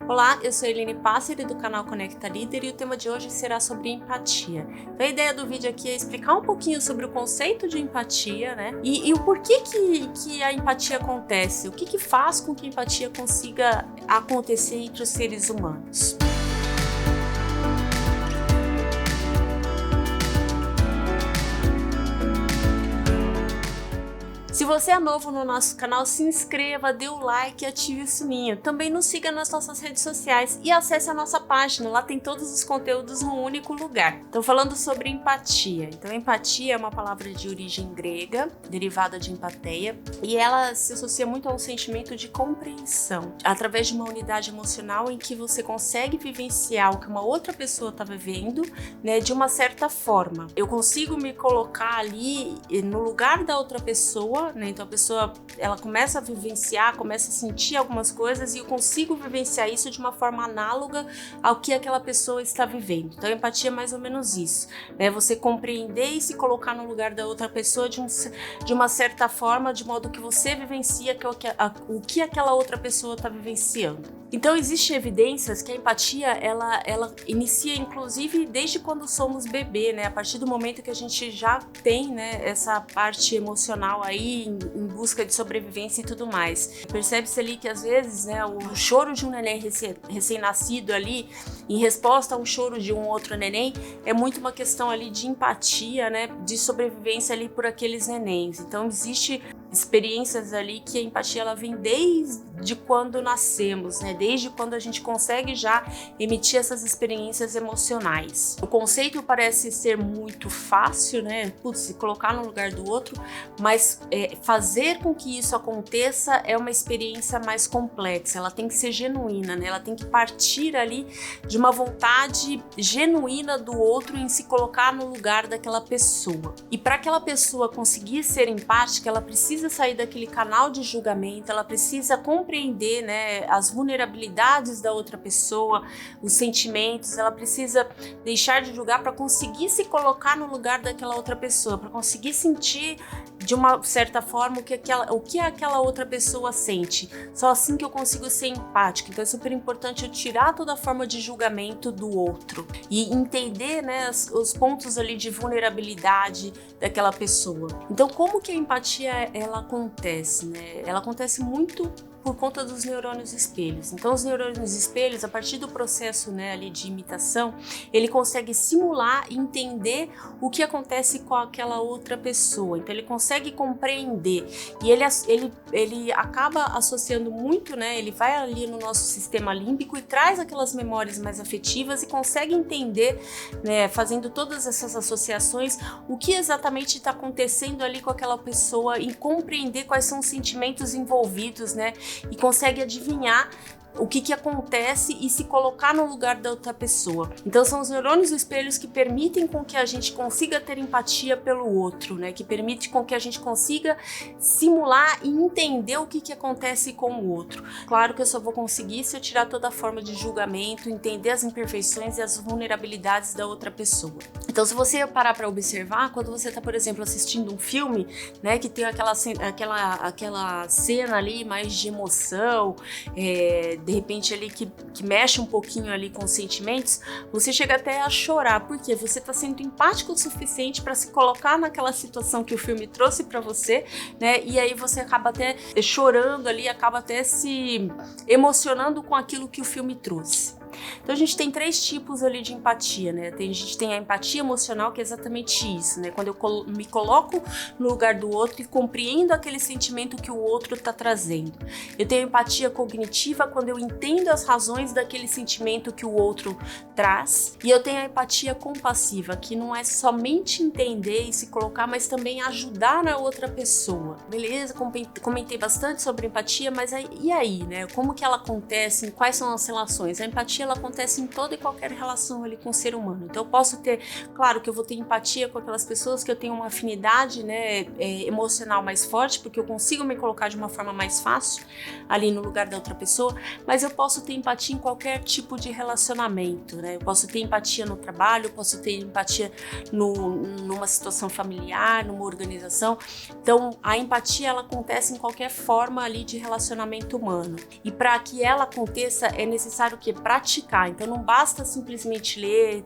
Olá, eu sou a Eline Pássari do canal Conecta Líder e o tema de hoje será sobre empatia. Então a ideia do vídeo aqui é explicar um pouquinho sobre o conceito de empatia, né? E o porquê que a empatia acontece, o que faz com que a empatia consiga acontecer entre os seres humanos. Se você é novo no nosso canal, se inscreva, dê o like e ative o sininho. Também nos siga nas nossas redes sociais e acesse a nossa página, lá tem todos os conteúdos num único lugar. Então, falando sobre empatia. Então, empatia é uma palavra de origem grega, derivada de empateia, e ela se associa muito a um sentimento de compreensão, através de uma unidade emocional em que você consegue vivenciar o que uma outra pessoa está vivendo, né, de uma certa forma. Eu consigo me colocar ali no lugar da outra pessoa, né? Então a pessoa ela começa a vivenciar, começa a sentir algumas coisas e eu consigo vivenciar isso de uma forma análoga ao que aquela pessoa está vivendo. Então a empatia é mais ou menos isso, né? Você compreender e se colocar no lugar da outra pessoa de uma certa forma, de modo que você vivencia o que aquela outra pessoa está vivenciando. Então existem evidências que a empatia ela inicia inclusive desde quando somos bebê, né? A partir do momento que a gente já tem, né, essa parte emocional aí em busca de sobrevivência e tudo mais. Percebe-se ali que às vezes, né, o choro de um neném recém-nascido ali, em resposta a um choro de um outro neném, é muito uma questão ali de empatia, né, de sobrevivência ali por aqueles nenéns. Então existe experiências ali que a empatia ela vem desde quando nascemos, né? Desde quando a gente consegue já emitir essas experiências emocionais. O conceito parece ser muito fácil, né? Se colocar no lugar do outro, mas fazer com que isso aconteça é uma experiência mais complexa. Ela tem que ser genuína, né? Ela tem que partir ali de uma vontade genuína do outro em se colocar no lugar daquela pessoa. E para aquela pessoa conseguir ser empática, ela precisa sair daquele canal de julgamento, ela precisa compreender, né, as vulnerabilidades da outra pessoa, os sentimentos, ela precisa deixar de julgar para conseguir se colocar no lugar daquela outra pessoa, para conseguir sentir de uma certa forma o que aquela outra pessoa sente. Só assim que eu consigo ser empática. Então é super importante eu tirar toda a forma de julgamento do outro e entender, né, os pontos ali de vulnerabilidade daquela pessoa. Então como que a empatia ela acontece, né? Ela acontece muito por conta dos neurônios espelhos. Então, os neurônios espelhos, a partir do processo, né, ali de imitação, ele consegue simular e entender o que acontece com aquela outra pessoa. Então, ele consegue compreender e ele acaba associando muito, né? Ele vai ali no nosso sistema límbico e traz aquelas memórias mais afetivas e consegue entender, né, fazendo todas essas associações, o que exatamente está acontecendo ali com aquela pessoa e compreender quais são os sentimentos envolvidos, né? E consegue adivinhar o que acontece e se colocar no lugar da outra pessoa. Então são os neurônios espelhos que permitem com que a gente consiga ter empatia pelo outro, né? Que permite com que a gente consiga simular e entender o que acontece com o outro. Claro que eu só vou conseguir se eu tirar toda a forma de julgamento, entender as imperfeições e as vulnerabilidades da outra pessoa. Então se você parar para observar, quando você está, por exemplo, assistindo um filme, né, que tem aquela cena ali mais de emoção, de repente ali que mexe um pouquinho ali com os sentimentos, você chega até a chorar, porque você está sendo empático o suficiente para se colocar naquela situação que o filme trouxe para você, né? E aí você acaba até chorando ali, acaba até se emocionando com aquilo que o filme trouxe. Então a gente tem três tipos ali de empatia, né? A gente tem a empatia emocional, que é exatamente isso, né? Quando eu me coloco no lugar do outro e compreendo aquele sentimento que o outro está trazendo. Eu tenho a empatia cognitiva, quando eu entendo as razões daquele sentimento que o outro traz. E eu tenho a empatia compassiva, que não é somente entender e se colocar, mas também ajudar na outra pessoa. Beleza, comentei bastante sobre empatia, mas e aí, né? Como que ela acontece? Quais são as relações? A empatia empatia ela acontece em toda e qualquer relação ali com o ser humano. Então eu posso ter, claro que eu vou ter empatia com aquelas pessoas que eu tenho uma afinidade, né, emocional mais forte, porque eu consigo me colocar de uma forma mais fácil ali no lugar da outra pessoa, mas eu posso ter empatia em qualquer tipo de relacionamento, né? Eu posso ter empatia no trabalho, eu posso ter empatia numa situação familiar, numa organização. Então a empatia ela acontece em qualquer forma ali de relacionamento humano. E para que ela aconteça é necessário que praticar. Então não basta simplesmente ler,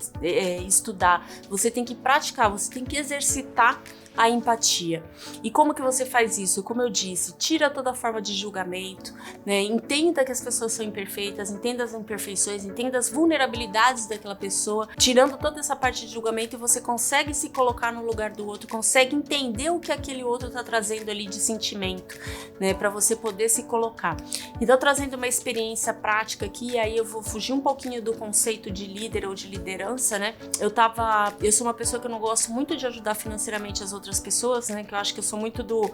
estudar. Você tem que praticar, você tem que exercitar a empatia. E como que você faz isso? Como eu disse, tira toda forma de julgamento, né? Entenda que as pessoas são imperfeitas, entenda as imperfeições, entenda as vulnerabilidades daquela pessoa, tirando toda essa parte de julgamento, você consegue se colocar no lugar do outro, consegue entender o que aquele outro está trazendo ali de sentimento, né? Para você poder se colocar. Então, trazendo uma experiência prática aqui, aí eu vou fugir um pouquinho do conceito de líder ou de liderança, né? Eu sou uma pessoa que eu não gosto muito de ajudar financeiramente as outras pessoas, né? Que eu acho que eu sou muito do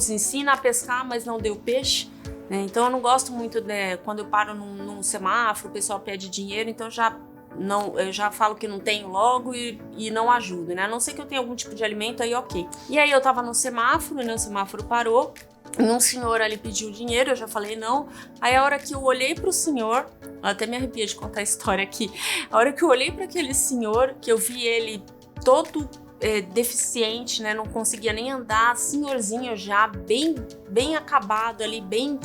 ensina a pescar, mas não deu peixe, né? Então eu não gosto muito, né, quando eu paro num semáforo, o pessoal pede dinheiro, então eu já falo que não tenho logo e não ajudo, né? A não ser que eu tenha algum tipo de alimento, aí ok. E aí eu tava no semáforo, né? O semáforo parou, e um senhor ali pediu dinheiro, eu já falei não. Aí a hora que eu olhei pro senhor, até me arrepia de contar a história aqui, a hora que eu olhei para aquele senhor, que eu vi ele todo deficiente, né? Não conseguia nem andar, senhorzinho já, bem acabado ali, bem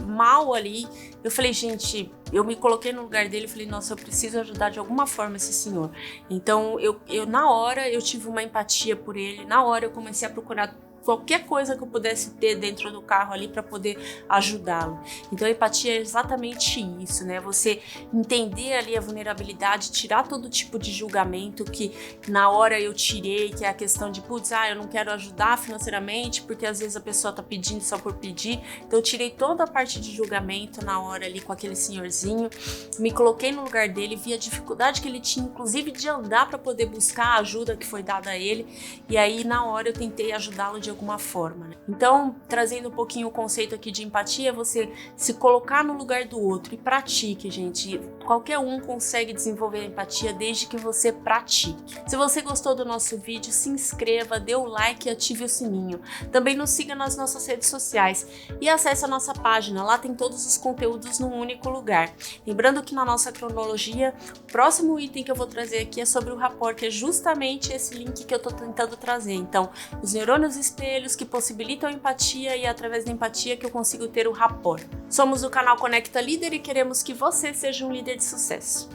mal ali. Eu falei, gente, eu me coloquei no lugar dele e falei, nossa, eu preciso ajudar de alguma forma esse senhor. Então, eu na hora, eu tive uma empatia por ele, na hora eu comecei a procurar qualquer coisa que eu pudesse ter dentro do carro ali para poder ajudá-lo. Então a empatia é exatamente isso, né? Você entender ali a vulnerabilidade, tirar todo tipo de julgamento que na hora eu tirei, que é a questão de, eu não quero ajudar financeiramente porque às vezes a pessoa tá pedindo só por pedir. Então eu tirei toda a parte de julgamento na hora ali com aquele senhorzinho, me coloquei no lugar dele, vi a dificuldade que ele tinha, inclusive de andar para poder buscar a ajuda que foi dada a ele, e aí na hora eu tentei ajudá-lo de alguma forma, né? Então, trazendo um pouquinho o conceito aqui de empatia, é você se colocar no lugar do outro e pratique, gente. Qualquer um consegue desenvolver a empatia desde que você pratique. Se você gostou do nosso vídeo, se inscreva, dê o like e ative o sininho. Também nos siga nas nossas redes sociais e acesse a nossa página, lá tem todos os conteúdos num único lugar. Lembrando que na nossa cronologia, o próximo item que eu vou trazer aqui é sobre o rapport, que é justamente esse link que eu tô tentando trazer. Então, os neurônios espelhos que possibilitam a empatia e é através da empatia que eu consigo ter o rapport. Somos o canal Conecta Líder e queremos que você seja um líder de sucesso.